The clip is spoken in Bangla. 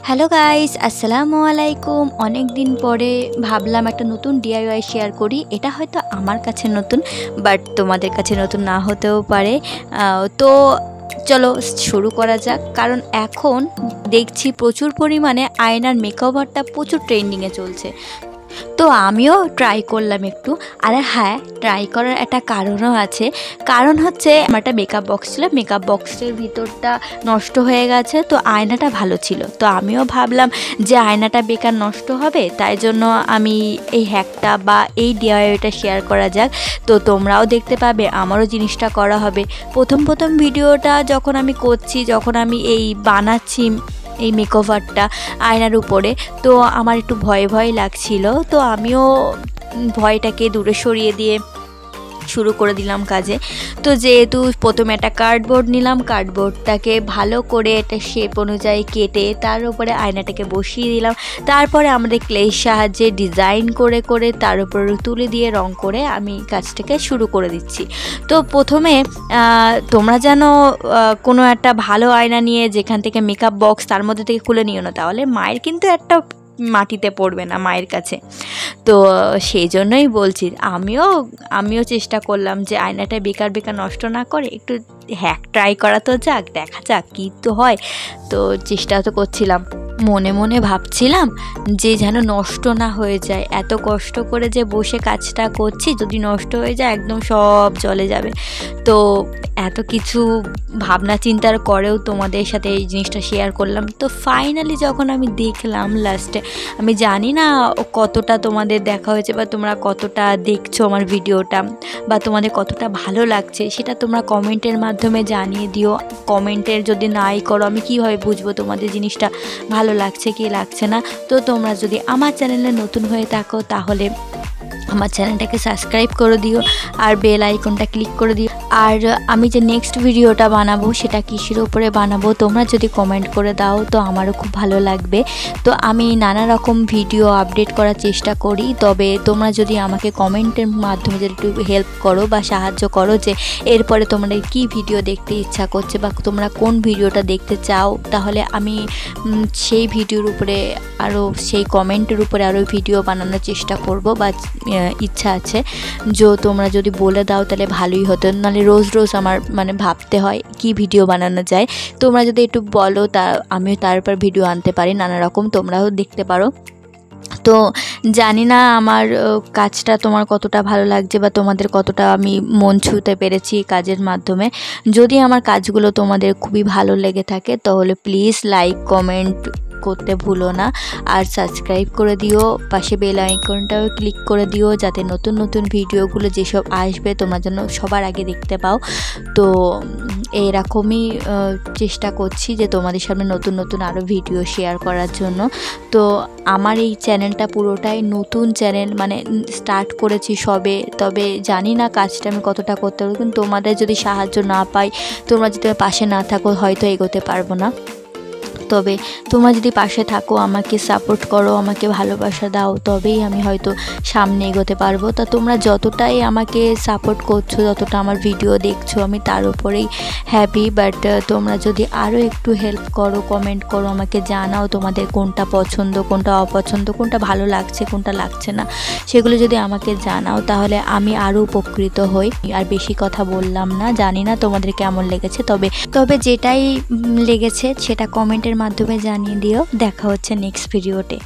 হ্যালো গাইস, আসসালামু আলাইকুম। অনেক দিন পরে ভাবলাম একটা নতুন ডিআইওয়াই শেয়ার করি। এটা হয়তো আমার কাছে নতুন, বাট তোমাদের কাছে নতুন না হতেও পারে। তো চলো শুরু করা যাক। কারণ এখন দেখছি প্রচুর পরিমাণে আয়নার মেকওভারটা প্রচুর ট্রেন্ডিংয়ে চলছে। তো আমিও ট্রাই করলাম একটু। আর হ্যাঁ, ট্রাই করার একটা কারণও আছে। কারণ হচ্ছে আমার একটা মেকআপ বক্স ছিল, মেকআপ বক্সের ভিতরটা নষ্ট হয়ে গেছে, তো আয়নাটা ভালো ছিল। তো আমিও ভাবলাম যে আয়নাটা বেকার নষ্ট হবে, তাই জন্য আমি এই হ্যাকটা বা এই ডিআইওয়াইটা শেয়ার করা যাক। তো তোমরাও দেখতে পাবে, আমারও জিনিসটা করা হবে। প্রথম ভিডিওটা যখন আমি করছি, যখন আমি এই বানাচ্ছি এই মেকওভারটা আয়নার উপরে, তো আমার একটু ভয় লাগছিল। তো আমিও ভয়টাকে দূরে সরিয়ে দিয়ে শুরু করে দিলাম কাজে। তো যেহেতু প্রথমে একটা কার্ডবোর্ড নিলাম, কার্ডবোর্ডটাকে ভালো করে একটা শেপ অনুযায়ী কেটে তার উপরে আয়নাটাকে বসিয়ে দিলাম। তারপরে আমাদের ক্লের সাহায্যে ডিজাইন করে করে তার উপরে তুলে দিয়ে রং করে আমি কাজটাকে শুরু করে দিচ্ছি। তো প্রথমে তোমরা যেন কোনো একটা ভালো আয়না নিয়ে যেখান থেকে মেকআপ বক্স তার মধ্যে থেকে খুলে নিও না, তাহলে মায়ের কিন্তু একটা মাটিতে পড়বে না মায়ের কাছে। তো সেই জন্যই বলছি, আমিও চেষ্টা করলাম যে আয়নাটা বেকার নষ্ট না করে একটু হ্যাক ট্রাই করা তো যাক, দেখা যাক কী তো হয়। তো চেষ্টা তো করছিলাম, মনে মনে ভাবছিলাম যে যেন নষ্ট না হয়ে যায়। এত কষ্ট করে যে বসে কাজটা করছি, যদি নষ্ট হয়ে যায় একদম সব চলে যাবে। তো এত কিছু ভাবনা চিন্তার করেও তোমাদের সাথে এই জিনিসটা শেয়ার করলাম। তো ফাইনালি যখন আমি দেখলাম লাস্টে, আমি জানি না কতটা তোমাদের দেখা হয়েছে বা তোমরা কতটা দেখছো আমার ভিডিওটা, বা তোমাদের কতটা ভালো লাগছে সেটা তোমরা কমেন্টের মাধ্যমে জানিয়ে দিও। কমেন্টের যদি নাই করো, আমি কীভাবে বুঝবো তোমাদের জিনিসটা ভালো লাগছে কি লাগছে না। তো তোমরা যদি আমার চ্যানেলে নতুন হয়ে থাকো, তাহলে আমার চ্যানেলটাকে সাবস্ক্রাইব করে দিও আর বেল আইকনটা ক্লিক করে দিও। আর আমি যে নেক্সট ভিডিওটা বানাবো সেটা কিসের উপরে বানাবো তোমরা যদি কমেন্ট করে দাও, তো আমারও খুব ভালো লাগবে। তো আমি নানা রকম ভিডিও আপডেট করার চেষ্টা করি, তবে তোমরা যদি আমাকে কমেন্টের মাধ্যমে যদি একটু হেল্প করো বা সাহায্য করো যে এরপরে তোমাদের কি ভিডিও দেখতে ইচ্ছা করছে বা তোমরা কোন ভিডিওটা দেখতে চাও, তাহলে আমি সেই ভিডিওর উপরে আরও সেই কমেন্টের উপরে আরও ভিডিও বানানোর চেষ্টা করব বা ইচ্ছা আছে। তোমরা যদি বলে দাও তাহলে ভালোই হতো, নাহলে রোজ আমার ভাবতে হয় কি ভিডিও বানানো যায়। তোমরা যদি একটু বলো, তা আমিও তার উপর ভিডিও আনতে পারি নানা রকম, তোমরাও দেখতে পারো। তো জানি না আমার কাজটা তোমার কতটা ভালো লাগছে বা তোমাদের কতটা আমি মন ছুঁতে পেরেছি কাজের মাধ্যমে। যদি আমার কাজগুলো তোমাদের খুবই ভালো লেগে থাকে, তাহলে প্লিজ লাইক কমেন্ট করতে ভুলো না, আর সাবস্ক্রাইব করে দিও, পাশে বেল আইকনটাও ক্লিক করে দিও, যাতে নতুন ভিডিওগুলো যেসব আসবে তোমরা যেন সবার আগে দেখতে পাও। তো এরকমই চেষ্টা করছি যে তোমাদের সামনে নতুন আরও ভিডিও শেয়ার করার জন্য। তো আমার এই চ্যানেলটা পুরোটাই নতুন চ্যানেল, স্টার্ট করেছি সবে, তবে জানি না কাজটা আমি কতটা করতে পারবো। কিন্তু তোমাদের যদি সাহায্য না পাই, তোমরা যদি পাশে না থাকো, হয়তো এগোতে পারবো না। তবে তোমরা যদি পাশে থাকো, আমাকে সাপোর্ট করো, আমাকে ভালোবাসা দাও, তবেই আমি হয়তো সামনে এগোতে পারবো। তা তোমরা যতটাই আমাকে সাপোর্ট করছো, যতটা আমার ভিডিও দেখছো, আমি তার উপরেই হ্যাপি। বাট তোমরা যদি আরও একটু হেল্প করো, কমেন্ট করো, আমাকে জানাও তোমাদের কোনটা পছন্দ, কোনটা অপছন্দ, কোনটা ভালো লাগছে, কোনটা লাগছে না, সেগুলো যদি আমাকে জানাও, তাহলে আমি আরও উপকৃত হই। আর বেশি কথা বললাম না, জানি না তোমাদের কেমন লেগেছে, তবে যেটাই লেগেছে সেটা কমেন্টের মাধ্যমে জানিয়ে দিও। দেখা হচ্ছে নেক্সট ভিডিওতে।